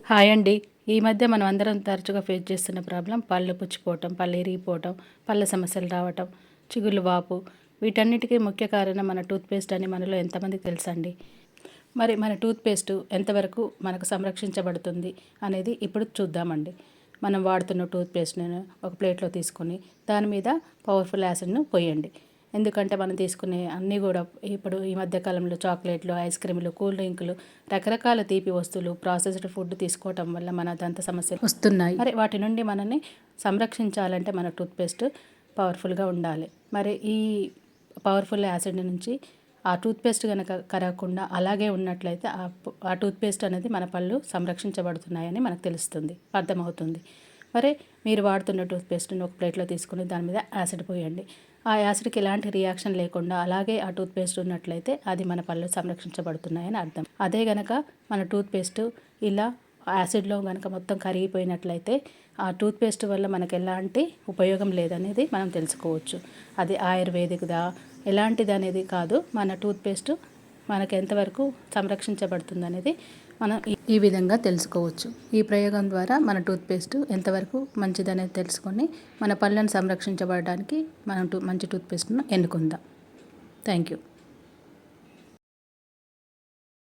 Hi అండి. ఈ మధ్య మనం అందరం తరచుగా ఫేస్ చేస్తున్న ప్రాబ్లం పళ్ళు పుచ్చిపోవటం, పళ్ళు ఇరిగిపోవటం, పళ్ళ సమస్యలు రావటం, చిగుళ్ళు వాపు. వీటన్నిటికీ ముఖ్య కారణం మన టూత్‌పేస్ట్ అని మనలో ఎంతమందికి తెలుసండి? మరి మన టూత్‌పేస్ట్ ఎంతవరకు మనకు సంరక్షించబడుతుంది అనేది ఇప్పుడు చూద్దామండి. మనం వాడుతున్న టూత్‌పేస్ట్‌ని ఒక ప్లేట్‌లో తీసుకొని దాని మీద పవర్‌ఫుల్ యాసిడ్‌ను పొయ్యండి. ఎందుకంటే మనం తీసుకునే అన్నీ కూడా ఇప్పుడు ఈ మధ్య కాలంలో చాక్లెట్లు, ఐస్ క్రీములు, కూల్ డ్రింకులు, రకరకాల తీపి వస్తువులు, ప్రాసెస్డ్ ఫుడ్ తీసుకోవటం వల్ల మన దంత సమస్యలు వస్తున్నాయి. మరి వాటి నుండి మనల్ని సంరక్షించాలంటే మన టూత్‌పేస్ట్ పవర్ఫుల్గా ఉండాలి. మరి ఈ పవర్ఫుల్ యాసిడ్ నుంచి ఆ టూత్‌పేస్ట్ గనక కరగకుండా అలాగే ఉన్నట్లయితే ఆ టూత్‌పేస్ట్ అనేది మన పళ్ళు సంరక్షించబడుతున్నాయని మనకు తెలుస్తుంది, అర్థమవుతుంది. మరి మీరు వాడుతున్న టూత్‌పేస్ట్‌ని ఒక ప్లేట్‌లో తీసుకొని దాని మీద యాసిడ్ పోయండి. ఆ యాసిడ్‌కి ఎలాంటి రియాక్షన్ లేకుండా అలాగే ఆ టూత్‌పేస్ట్ ఉన్నట్లయితే అది మన పళ్ళు సంరక్షించబడుతున్నాయని అర్థం. అదే గనక మన టూత్‌పేస్ట్ ఇలా యాసిడ్‌లో గనక మొత్తం కరిగిపోయినట్లయితే ఆ టూత్‌పేస్ట్ వల్ల మనకు ఎలాంటి ఉపయోగం లేదనేది మనం తెలుసుకోవచ్చు. అది ఆయుర్వేదిక్‌దా ఎలాంటిది అనేది కాదు, మన టూత్‌పేస్ట్ మనకు ఎంతవరకు సంరక్షించబడుతుందనేది మనం ఈ విధంగా తెలుసుకోవచ్చు. ఈ ప్రయోగం ద్వారా మన టూత్‌పేస్ట్ ఎంతవరకు మంచిదనేది తెలుసుకొని మన పళ్ళను సంరక్షించబడడానికి మనం మంచి టూత్‌పేస్ట్‌ను ఎన్నుకుందాం. Thank you.